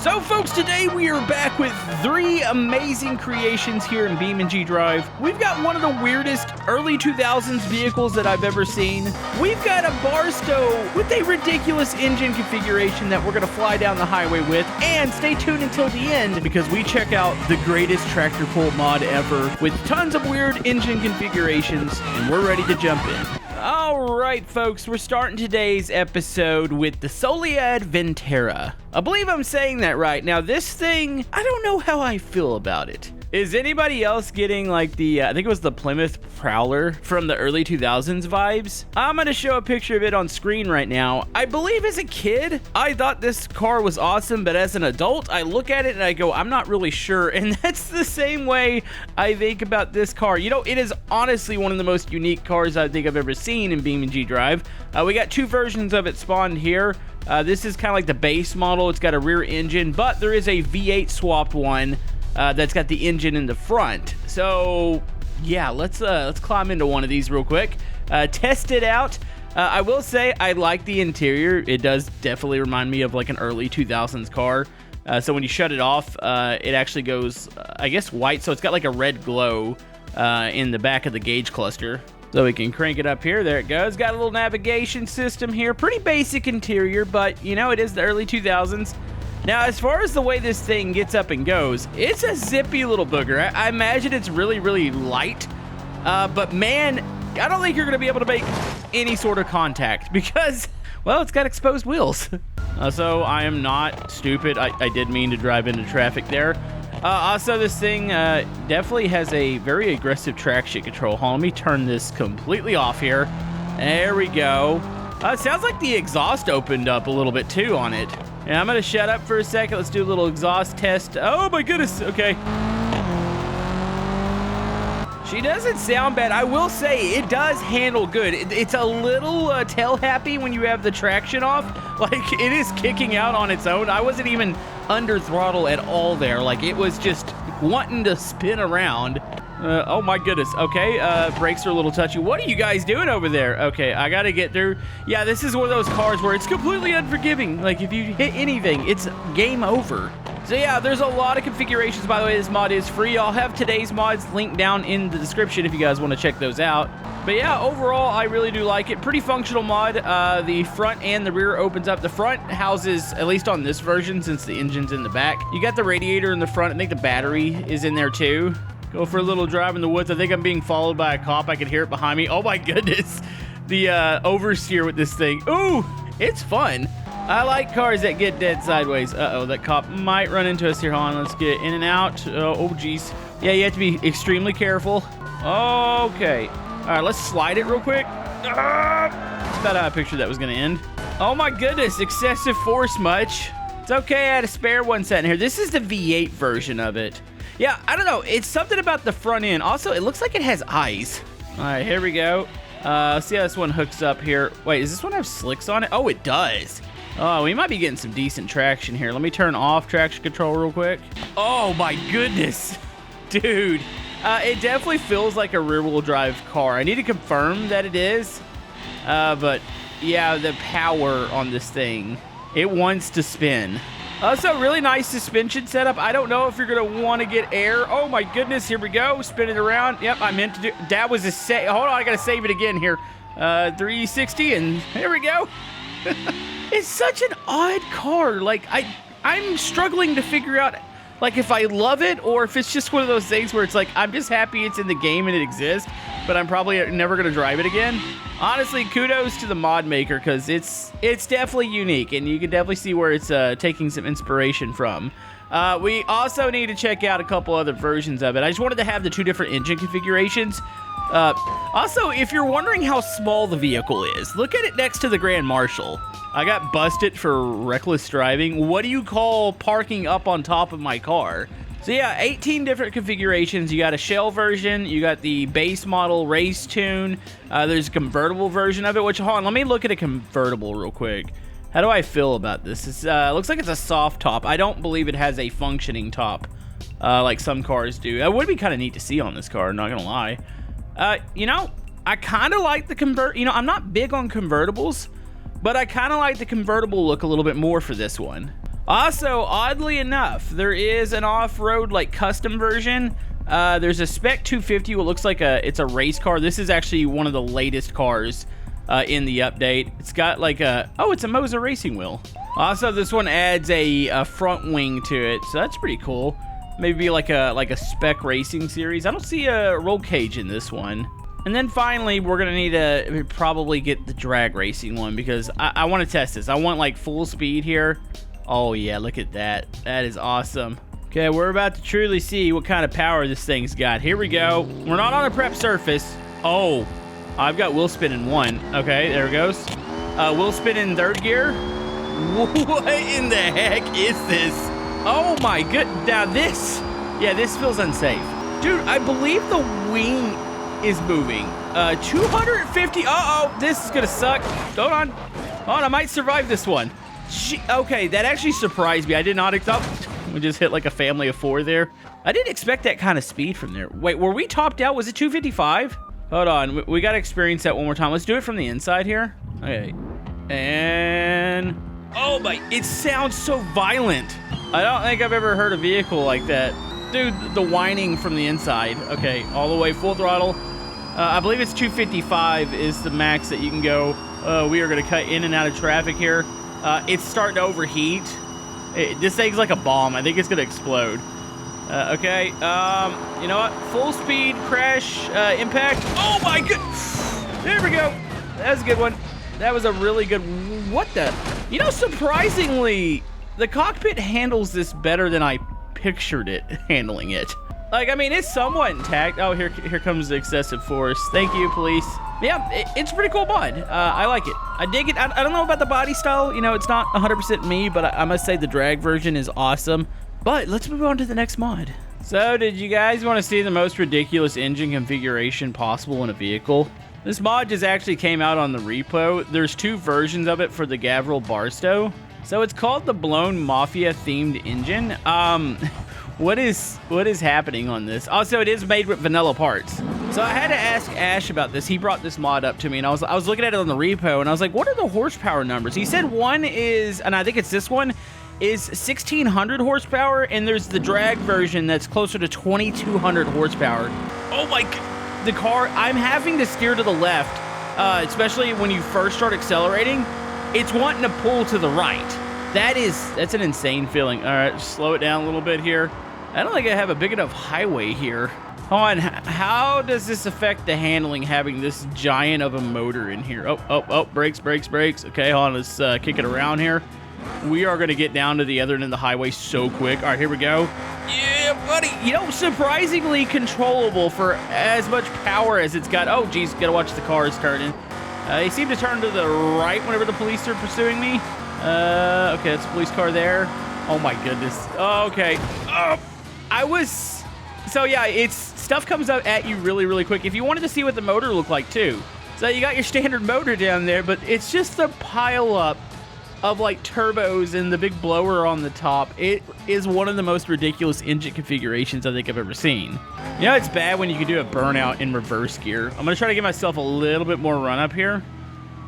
So folks, today we are back with 3 amazing creations here in BeamNG Drive. We've got one of the weirdest early 2000s vehicles that I've ever seen. We've got a Barstow with a ridiculous engine configuration that we're going to fly down the highway with. And stay tuned until the end because we check out the greatest tractor pull mod ever with tons of weird engine configurations, and we're ready to jump in. Alright folks, we're starting today's episode with the Soledad Ventura. I believe I'm saying that right. Now this thing, I don't know how I feel about it. Is anybody else getting like the, I think it was the Plymouth Prowler from the early 2000s vibes? I'm going to show a picture of it on screen right now. I believe as a kid, I thought this car was awesome, but as an adult, I look at it and I go, I'm not really sure. And that's the same way I think about this car. You know, it is honestly one of the most unique cars I think I've ever seen in BeamNG Drive. We got 2 versions of it spawned here. This is kind of like the base model. It's got a rear engine, but there is a V8 swapped one. That's got the engine in the front. So yeah, let's climb into one of these real quick, test it out. I will say I like the interior. It does definitely remind me of like an early 2000s car. So when you shut it off, it actually goes, I guess, white. So it's got like a red glow in the back of the gauge cluster. So we can crank it up here. There it goes. Got a little navigation system here. Pretty basic interior, but you know, it is the early 2000s. Now, as far as the way this thing gets up and goes, it's a zippy little booger. I imagine it's really, really light. But man, I don't think you're going to be able to make any sort of contact because, well, it's got exposed wheels. So I am not stupid. I did mean to drive into traffic there. Also, this thing definitely has a very aggressive traction control. Hold on, let me turn this completely off here. There we go. It sounds like the exhaust opened up a little bit too on it. Yeah, I'm going to shut up for a second. Let's do a little exhaust test. Oh my goodness. Okay. She doesn't sound bad. I will say it does handle good. It's a little tail happy when you have the traction off. Like it is kicking out on its own. I wasn't even under throttle at all there. Like it was just wanting to spin around. Oh my goodness. Okay, brakes are a little touchy. What are you guys doing over there? Okay, I gotta get through. Yeah, this is one of those cars where it's completely unforgiving. Like if you hit anything, it's game over. So yeah, there's a lot of configurations. By the way, this mod is free. I'll have today's mods linked down in the description if you guys want to check those out. But yeah, overall, I really do like it. Pretty functional mod. The front and the rear opens up. The front houses, at least on this version, since the engine's in the back. You got the radiator in the front. I think the battery is in there too. Go for a little drive in the woods. I think I'm being followed by a cop. I can hear it behind me. Oh my goodness. The oversteer with this thing. Ooh, it's fun. I like cars that get dead sideways. Uh-oh, that cop might run into us here. Hold on, let's get in and out. Oh, geez. Yeah, you have to be extremely careful. Okay. All right, let's slide it real quick. That's about how I pictured that was going to end. Oh my goodness, excessive force much. It's okay, I had a spare one set in here. This is the V8 version of it. Yeah, I don't know. It's something about the front end. Also, it looks like it has eyes. All right, here we go. Let's see how this one hooks up here. Wait, does this one have slicks on it? Oh, it does. Oh, we might be getting some decent traction here. Let me turn off traction control real quick. Oh, my goodness. Dude, it definitely feels like a rear-wheel drive car. I need to confirm that it is. But, yeah, the power on this thing, it wants to spin. Also, really nice suspension setup. I don't know if you're going to want to get air. Oh, my goodness. Here we go. Spin it around. Yep, I meant to do... That was a save. Hold on, I got to save it again here. 360, and here we go. It's such an odd car. Like, I'm struggling to figure out, like, if I love it or if it's just one of those things where it's like, I'm just happy it's in the game and it exists, but I'm probably never going to drive it again. Honestly, kudos to the mod maker because it's definitely unique, and you can definitely see where it's taking some inspiration from. We also need to check out a couple other versions of it. I just wanted to have the 2 different engine configurations. Also, if you're wondering how small the vehicle is, look at it next to the Grand Marshal. I got busted for reckless driving. What do you call parking up on top of my car? So yeah, 18 different configurations. You got a shell version, you got the base model race tune, there's a convertible version of it, which, hold on, let me look at a convertible real quick. How do I feel about this? It looks like it's a soft top. I don't believe it has a functioning top like some cars do. That would be kind of neat to see on this car, not gonna lie. You know, I kind of like the I'm not big on convertibles, but I kind of like the convertible look a little bit more for this one. Also, oddly enough, there is an off-road like custom version. There's a Spec 250, what looks like it's a race car. This is actually one of the latest cars in the update. It's got like it's a Moza racing wheel. Also, this one adds a front wing to it, so that's pretty cool. Maybe like a Spec Racing series. I don't see a roll cage in this one. And then finally, we're gonna need to probably get the drag racing one because I want to test this. I want like full speed here. Oh yeah, look at that. That is awesome. Okay, we're about to truly see what kind of power this thing's got. Here we go. We're not on a prep surface. Oh, I've got wheel spin in one. Okay, there it goes. Wheel spin in third gear. What in the heck is this? Oh my good. Now this feels unsafe. Dude, I believe the wing is moving. 250. Uh-oh, this is gonna suck. Hold on. I might survive this one. Okay, that actually surprised me. I did not expect. We just hit like a family of 4 there. I didn't expect that kind of speed from there. Wait, were we topped out? Was it 255? Hold on, we gotta experience that one more time. Let's do it from the inside here. Okay, and oh my, it sounds so violent. I don't think I've ever heard a vehicle like that. Dude, the whining from the inside. Okay, all the way full throttle. I believe it's 255 is the max that you can go. We are gonna cut in and out of traffic here. It's starting to overheat. This thing's like a bomb. I think it's gonna explode. Okay, you know what? Full speed, crash, impact. Oh my god! There we go. That was a good one. That was a really good, what the? You know, surprisingly, the cockpit handles this better than I pictured it handling it. Like, I mean, it's somewhat intact. Oh, here comes the excessive force. Thank you, police. Yeah, it's a pretty cool mod. I like it. I dig it. I don't know about the body style. You know, it's not 100% me, but I must say the drag version is awesome. But let's move on to the next mod. So, did you guys want to see the most ridiculous engine configuration possible in a vehicle? This mod just actually came out on the repo. There's 2 versions of it for the Gavril Barstow. So it's called the Blown Mafia themed engine. What is happening on this? Also, it is made with vanilla parts. So I had to ask Ash about this. He brought this mod up to me, and I was looking at it on the repo, and I was like, what are the horsepower numbers? He said one is, and I think it's this one, is 1,600 horsepower, and there's the drag version that's closer to 2,200 horsepower. Oh my god. The car, I'm having to steer to the left, especially when you first start accelerating. It's wanting to pull to the right. That's an insane feeling. All right, slow it down a little bit here. I don't think I have a big enough highway here. Hold on, how does this affect the handling having this giant of a motor in here? Oh, brakes. Okay, hold on, let's kick it around here. We are gonna get down to the other end of the highway so quick. All right, here we go. Yeah, buddy. You know, surprisingly controllable for as much power as it's got. Oh, geez, gotta watch the cars turning. They seem to turn to the right whenever the police are pursuing me. Okay, that's a police car there. Oh my goodness. Okay. So yeah, stuff comes up at you really, really quick. If you wanted to see what the motor looked like too. So you got your standard motor down there, but it's just a pile up of like turbos and the big blower on the top. It is one of the most ridiculous engine configurations I think I've ever seen. You know, it's bad when you can do a burnout in reverse gear. I'm gonna try to give myself a little bit more run up here.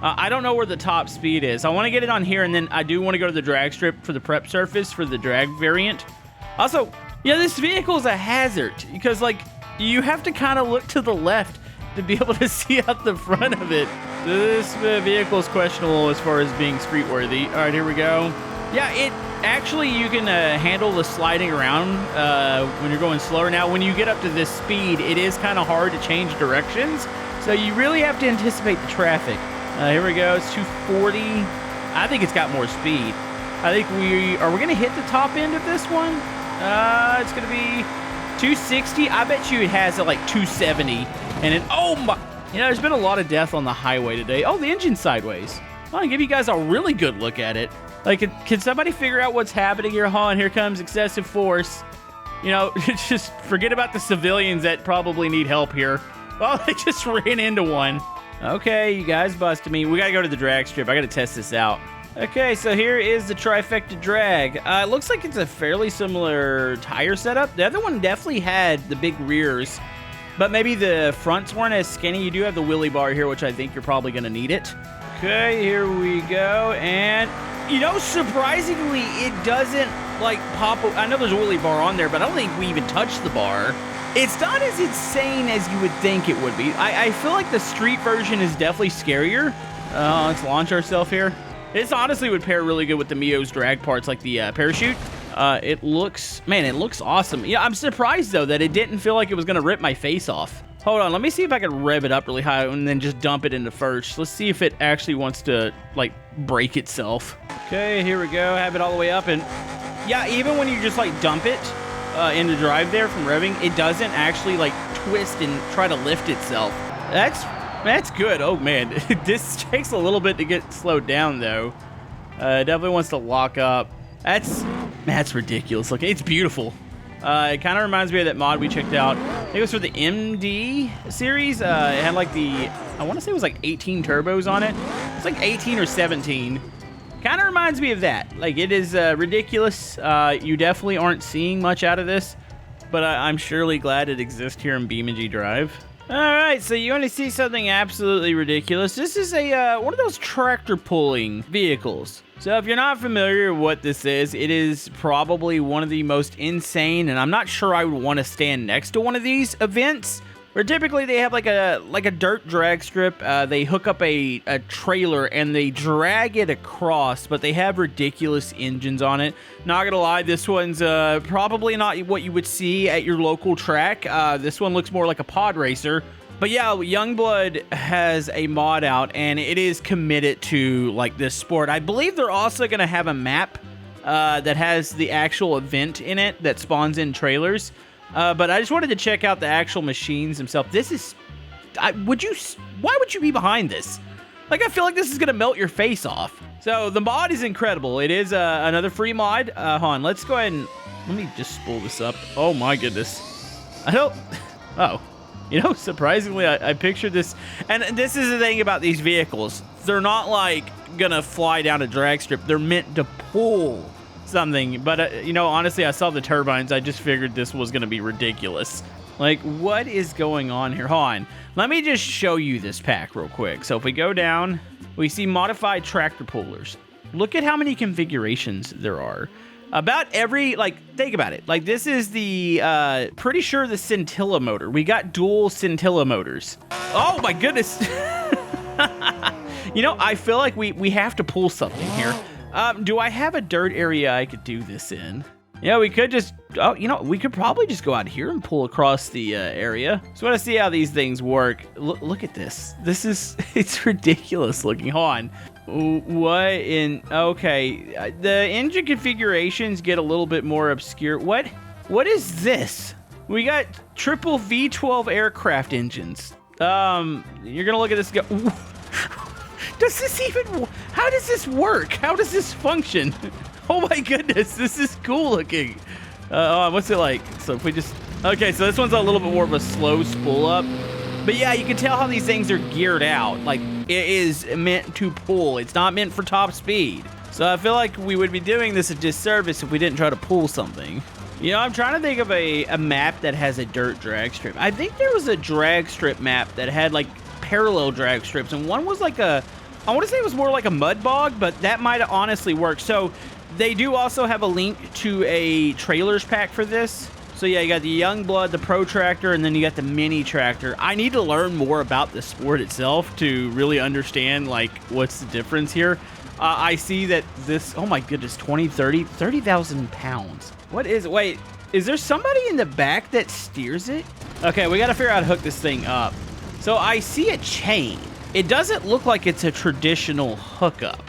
I don't know where the top speed is. I want to get it on here, and then I do want to go to the drag strip for the prep surface for the drag variant. Also, yeah, this vehicle is a hazard because like you have to kind of look to the left to be able to see out the front of it. This vehicle is questionable as far as being street worthy. All right, here we go. Yeah, it actually, you can handle the sliding around when you're going slower. Now, when you get up to this speed, it is kind of hard to change directions. So you really have to anticipate the traffic. Here we go. It's 240. I think it's got more speed. I think we're going to hit the top end of this one. It's going to be 260. I bet you it has it like 270. And then, oh my, you know, there's been a lot of death on the highway today. Oh, the engine's sideways. I'll give you guys a really good look at it. Like, can somebody figure out what's happening here? Hold on, here comes excessive force. You know, just forget about the civilians that probably need help here. Oh, I just ran into one. Okay, you guys busted me. We gotta go to the drag strip. I gotta test this out. Okay, so here is the trifecta drag. It looks like it's a fairly similar tire setup. The other one definitely had the big rears, but maybe the fronts weren't as skinny. You do have the wheelie bar here, which I think you're probably gonna need it. Okay, here we go, and You know, surprisingly, it doesn't, like, pop. I know there's a wheelie bar on there, but I don't think we even touched the bar. It's not as insane as you would think it would be. I feel like the street version is definitely scarier. Let's launch ourselves here. This honestly would pair really good with the Mio's drag parts, like the parachute. It looks awesome. Yeah, I'm surprised, though, that it didn't feel like it was going to rip my face off. Hold on, let me see if I can rev it up really high and then just dump it into first. Let's see if it actually wants to, like, break itself. Okay, here we go. Have it all the way up. And, yeah, even when you just, like, dump it into drive there from revving, it doesn't actually, like, twist and try to lift itself. That's good. Oh, man. This takes a little bit to get slowed down, though. It definitely wants to lock up. That's ridiculous looking. It's beautiful. It kind of reminds me of that mod we checked out. I think it was for the MD series. It had like I want to say it was like 18 turbos on it. It's like 18 or 17. Kind of reminds me of that. Like, it is ridiculous. You definitely aren't seeing much out of this, but I'm surely glad it exists here in BeamNG Drive. All right, so you want to see something absolutely ridiculous. This is one of those tractor pulling vehicles. So if you're not familiar with what this is, it is probably one of the most insane, and I'm not sure I would want to stand next to one of these events, where typically they have like a dirt drag strip. They hook up a trailer and they drag it across, but they have ridiculous engines on it. Not gonna lie, this one's probably not what you would see at your local track. This one looks more like a pod racer. But yeah, Youngblood has a mod out, and it is committed to like this sport. I believe they're also going to have a map that has the actual event in it that spawns in trailers. But I just wanted to check out the actual machines themselves. This is, why would you be behind this? Like, I feel like this is going to melt your face off. So the mod is incredible. It is another free mod. Hold on, let's go ahead and, let me just spool this up. Oh my goodness. You know, surprisingly, I pictured this, and this is the thing about these vehicles. They're not, like, gonna fly down a drag strip. They're meant to pull something, but, you know, honestly, I saw the turbines. I just figured this was gonna be ridiculous. Like, what is going on here? Hold on. Let me just show you this pack real quick. So if we go down, we see modified tractor pullers. Look at how many configurations there are. About every, like, think about it. Like, this is the, pretty sure the Scintilla motor. We got dual Scintilla motors. Oh, my goodness. You know, I feel like we have to pull something here. Do I have a dirt area I could do this in? Yeah, we could just, you know, we could probably just go out here and pull across the area. So I want to see how these things work. Look at this. This is, it's ridiculous looking. Hold on. What in, okay, the engine configurations get a little bit more obscure. What is this? We got triple V12 aircraft engines. You're gonna look at this and go, does this even, how does this work? How does this function? Oh my goodness, this is cool looking. What's it like? So if we just, okay, so this one's a little bit more of a slow spool up. But yeah, you can tell how these things are geared out. Like, it is meant to pull. It's not meant for top speed. So I feel like we would be doing this a disservice if we didn't try to pull something. You know, I'm trying to think of a map that has a dirt drag strip. I think there was a drag strip map that had, like, parallel drag strips. And one was like I want to say it was more like a mud bog, but that might have honestly worked. So they do also have a link to a trailers pack for this. So yeah, you got the Youngblood, the Pro Tractor, and then you got the Mini Tractor. I need to learn more about the sport itself to really understand, like, what's the difference here. I see that this, oh my goodness, 30,000 pounds. What is, wait, is there somebody in the back that steers it? Okay, we got to figure out how to hook this thing up. So I see a chain. It doesn't look like it's a traditional hookup.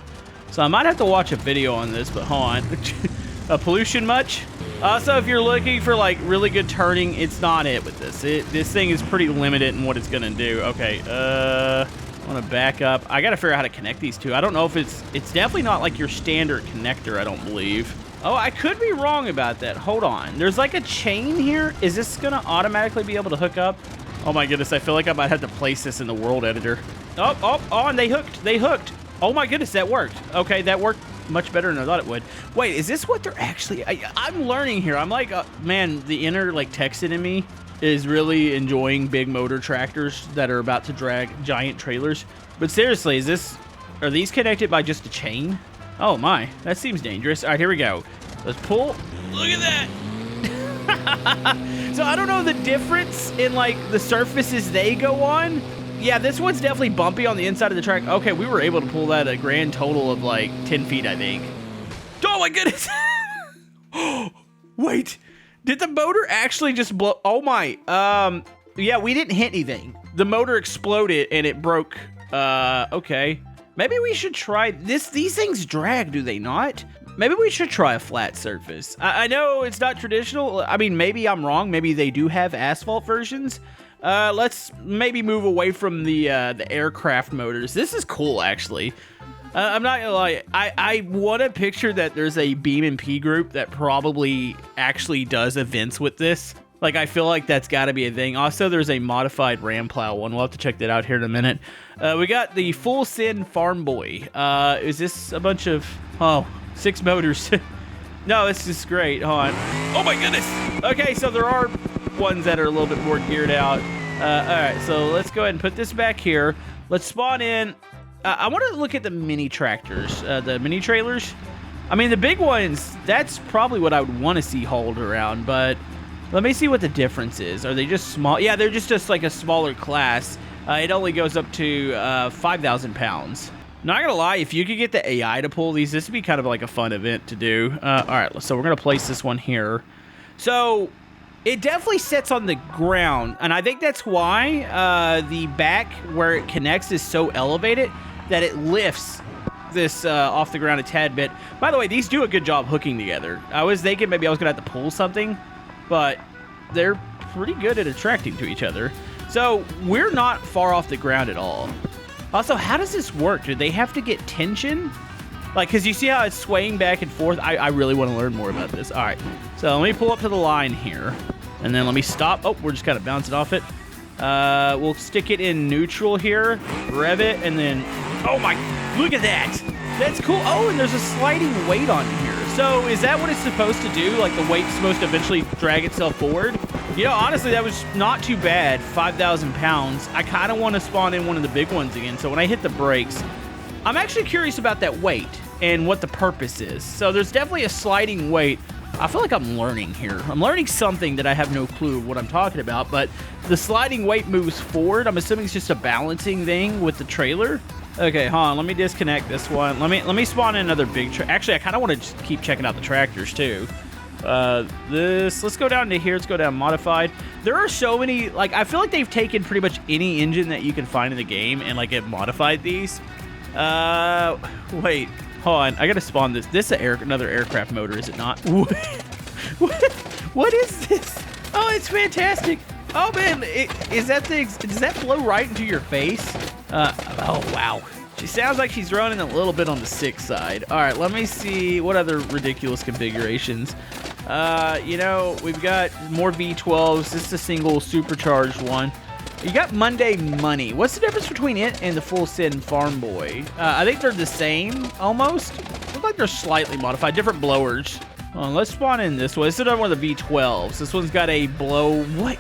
So I might have to watch a video on this, but hold on. Pollution much? Also, if you're looking for, like, really good turning, it's not it with this. This thing is pretty limited in what it's going to do. Okay, I want to back up. I got to figure out how to connect these two. I don't know if it's definitely not, like, your standard connector, I don't believe. Oh, I could be wrong about that. Hold on. There's, like, a chain here. Is this going to automatically be able to hook up? Oh, my goodness. I feel like I might have to place this in the world editor. Oh, and they hooked. They hooked. Oh, my goodness. That worked. Okay, that worked much better than I thought it would. Wait, is this what they're actually, I'm learning here. I'm like, man, the inner, like, Texan in me is really enjoying big motor tractors that are about to drag giant trailers. But seriously, are these connected by just a chain? Oh my, that seems dangerous. All right, here we go. Let's pull. Look at that. So I don't know the difference in like the surfaces they go on. Yeah, this one's definitely bumpy on the inside of the track. Okay, we were able to pull that a grand total of like 10 feet, I think. Oh my goodness. Wait, did the motor actually just blow? Oh my. Yeah, we didn't hit anything. The motor exploded and it broke. Okay. Maybe we should try this. These things drag, do they not? Maybe we should try a flat surface. I know it's not traditional. I mean, maybe I'm wrong. Maybe they do have asphalt versions. Let's maybe move away from the aircraft motors. This is cool, actually. I'm not gonna lie. I want to picture that there's a BeamNG group that probably actually does events with this. Like, I feel like that's got to be a thing. Also, there's a modified ram plow one. We'll have to check that out here in a minute. We got the Full Send Farm Boy. Is this a bunch of... Oh, 6 motors. No, this is great. Hold on. Oh, my goodness. Okay, so there are ones that are a little bit more geared out. All right, so let's go ahead and put this back here. Let's spawn in. I want to look at the mini tractors, the mini trailers. I mean, the big ones, that's probably what I would want to see hauled around, but... Let me see what the difference is. Are they just small? Yeah, they're just like a smaller class. It only goes up to 5,000 pounds. Not gonna lie, if you could get the AI to pull these, this would be kind of like a fun event to do. All right, so we're gonna place this one here. So it definitely sits on the ground, and I think that's why the back where it connects is so elevated that it lifts this off the ground a tad bit. By the way, these do a good job hooking together. I was thinking maybe I was gonna have to pull something, but they're pretty good at attracting to each other. So we're not far off the ground at all. Also, how does this work? Do they have to get tension? Like, because you see how it's swaying back and forth? I really want to learn more about this. All right, so let me pull up to the line here. And then let me stop. Oh, we're just kind of bouncing off it. We'll stick it in neutral here, rev it, and then... Oh my, look at that. That's cool. Oh, and there's a sliding weight on here. So is that what it's supposed to do? Like the weight's supposed to eventually drag itself forward? You know, honestly, that was not too bad. 5,000 pounds. I kind of want to spawn in one of the big ones again. So when I hit the brakes, I'm actually curious about that weight and what the purpose is. So there's definitely a sliding weight. I feel like I'm learning here. I'm learning something that I have no clue what I'm talking about, but the sliding weight moves forward. I'm assuming it's just a balancing thing with the trailer. Okay, hold on. Let me disconnect this one. Let me spawn in another big Actually, I kind of want to just keep checking out the tractors too. Let's go down to here. Let's go down modified. There are so many, like, I feel like they've taken pretty much any engine that you can find in the game and like have modified these. Wait, hold on. I gotta spawn this. This is another aircraft motor, is it not? What is this? Oh, it's fantastic. Oh man, does that blow right into your face? Oh wow. She sounds like she's running a little bit on the sick side. All right, let me see what other ridiculous configurations. You know, we've got more V12s. This is a single supercharged one. You got Monday Money. What's the difference between it and the Full Send Farm Boy? I think they're the same, almost. Look like they're slightly modified, different blowers. Let's spawn in this one. This is another one of the V12s. This one's got a blow. What?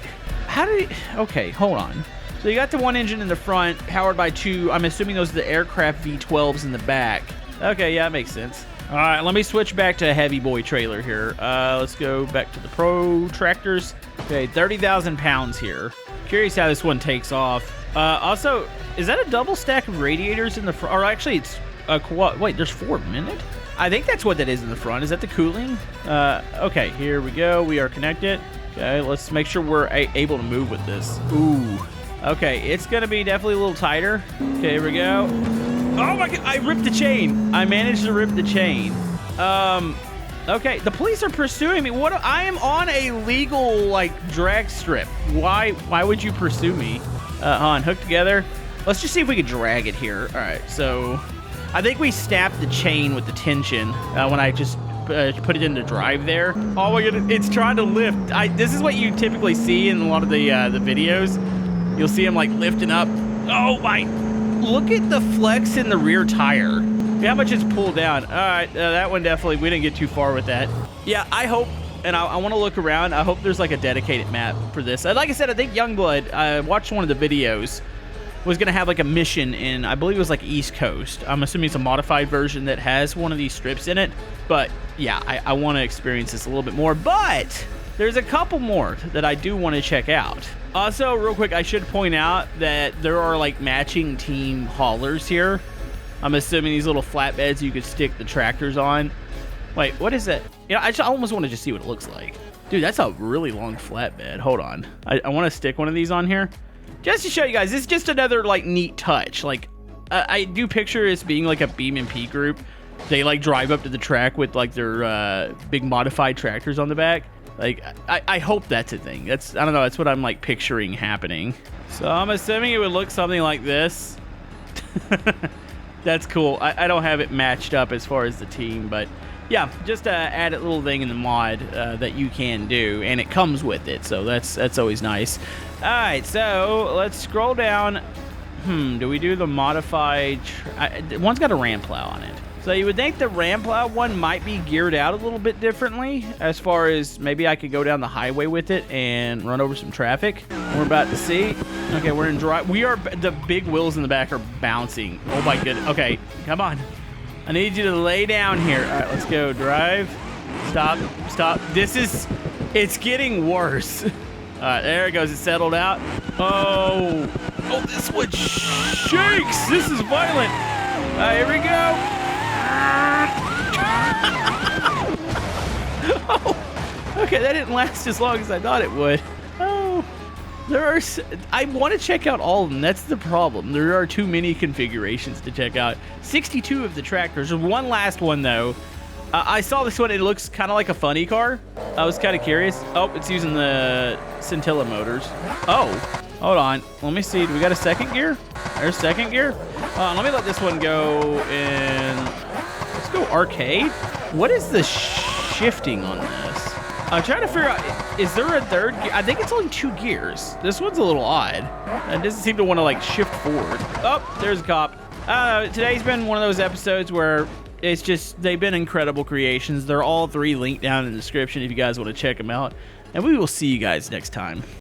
How did it? Okay, hold on. So you got the one engine in the front, powered by 2. I'm assuming those are the aircraft V12s in the back. Okay, yeah, that makes sense. All right, let me switch back to a heavy boy trailer here. Let's go back to the Pro tractors. Okay, 30,000 pounds here. Curious how this one takes off. Also, is that a double stack of radiators in the front? Or actually, it's a quad. Wait, there's 4 minutes? I think that's what that is in the front. Is that the cooling? Okay, here we go. We are connected. Okay, let's make sure we're able to move with this. Ooh. Okay, it's going to be definitely a little tighter. Okay, here we go. Oh my God, I ripped the chain. I managed to rip the chain. Okay, the police are pursuing me. What? I am on a legal, like, drag strip. Why would you pursue me? Hold on, hook together. Let's just see if we can drag it here. All right, so I think we snapped the chain with the tension when I just put it into drive there. Oh my God, it's trying to lift. This is what you typically see in a lot of the videos. You'll see him like lifting up. Oh my, look at the flex in the rear tire. How much it's pulled down. All right, that one definitely, we didn't get too far with that. Yeah, I hope, and I want to look around. I hope there's like a dedicated map for this. Like I said, I think Youngblood, I watched one of the videos. was going to have like a mission in, I believe it was like East Coast. I'm assuming it's a modified version that has one of these strips in it. But yeah, I want to experience this a little bit more. But there's a couple more that I do want to check out. Also, real quick, I should point out that there are like matching team haulers here. I'm assuming these little flatbeds you could stick the tractors on. Wait, what is that? You know, I almost want to just see what it looks like. Dude, that's a really long flatbed. Hold on. I want to stick one of these on here. Just to show you guys, this is just another like neat touch. Like, I do picture this being like a BeamNG group. They like drive up to the track with like their big modified tractors on the back. Like, I hope that's a thing. I don't know, that's what I'm like picturing happening. So I'm assuming it would look something like this. That's cool. I don't have it matched up as far as the team, but yeah, just add a little thing in the mod that you can do, and it comes with it, so that's always nice. All right, so let's scroll down. Do we do the modified? One's got a ram plow on it. So you would think the ram plow one might be geared out a little bit differently, as far as maybe I could go down the highway with it and run over some traffic. We're about to see. Okay, we're in drive. The big wheels in the back are bouncing. Oh my goodness. Okay, come on. I need you to lay down here. All right, let's go. Drive. Stop. It's getting worse. All right, there it goes. It settled out. Oh, this one shakes. This is violent. All right, here we go. Oh, okay, that didn't last as long as I thought it would. Oh, I want to check out all of them. That's the problem. There are too many configurations to check out. 62 of the tractors. There's one last one, though. I saw this one. It looks kind of like a funny car. I was kind of curious. Oh, it's using the Scintilla motors. Oh, hold on. Let me see. Do we got a second gear? There's second gear. Let me let this one go in. Let's go arcade. What is the shifting on this? I'm trying to figure out, is there a third gear? I think it's only 2 gears. This one's a little odd. It doesn't seem to want to like shift forward. Oh, there's a cop. Today's been one of those episodes where it's just, they've been incredible creations. They're all 3 linked down in the description if you guys want to check them out. And we will see you guys next time.